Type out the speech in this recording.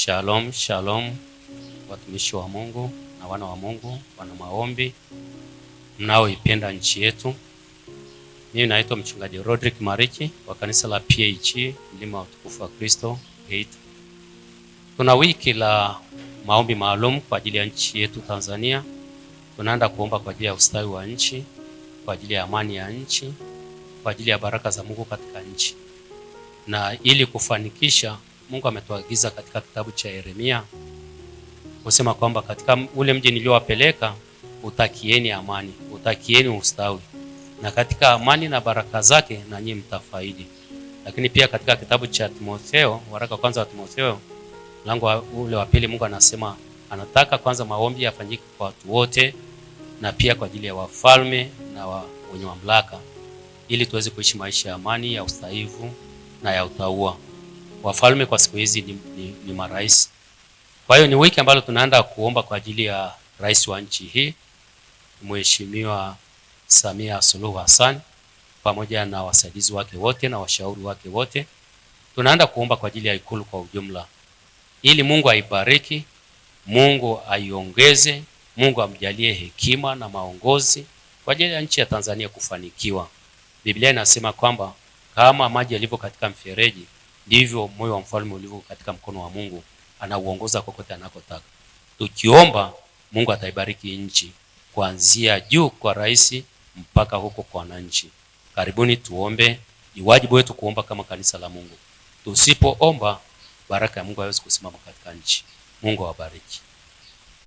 Shalom, shalom watumishi wa Mungu na wana wa Mungu, wana maombi mnaoipenda nchi yetu. Mimi naitwa mchungaji Rodrick Mariki wa kanisa la PAG Mlima wa Utukufu wa Kristo Geita. Tuna wiki la maombi maalum kwa ajili ya nchi yetu Tanzania. Tunaenda kuomba kwa ajili ya ustawi wa nchi, kwa ajili ya amani ya nchi, kwa ajili ya baraka za Mungu katika nchi. Na ili kufanikisha, Mungu ametuagiza katika kitabu cha Yeremia kusema kwamba katika ule mji niliowapeleka utakieni amani, utakieni ustawi, na katika amani na baraka zake na nyinyi mtafaidi. Lakini pia katika kitabu cha Timotheo, waraka kwanza wa Timotheo mlango ule wa 2, Mungu anasema anataka kwanza maombi yafanyike kwa watu wote na pia kwa ajili ya wafalme na wenye mamlaka, ili tuweze kuishi maisha ya amani, ya ustahivu na ya utauwa. Wafalme kwa siku hizi ni marais. Kwa hiyo ni wiki ambalo tunaenda kuomba kwa ajili ya rais wa nchi hii, Mheshimiwa Samia Suluhu Hassan, pamoja na wasaidizi wake wote na washauri wake wote. Tunaenda kuomba kwa ajili ya ikulu kwa ujumla, ili Mungu aibariki, Mungu aiongeze, Mungu amjalie hekima na maongozi kwa ajili ya nchi ya Tanzania kufanikiwa. Biblia inasema kwamba kama maji yalivyo katika mfereji, ndivyo moyo wa mfalme ulivyo katika mkono wa Mungu, anauongoza kokote anakotaka. Tukiomba, Mungu ataibariki nchi kuanzia juu kwa rais mpaka huko kwa wananchi. Karibuni tuombe. Ni wajibu wetu kuomba kama kanisa la Mungu. Tusipoomba, baraka ya Mungu haiwezi kusimama katika nchi. Mungu awabariki.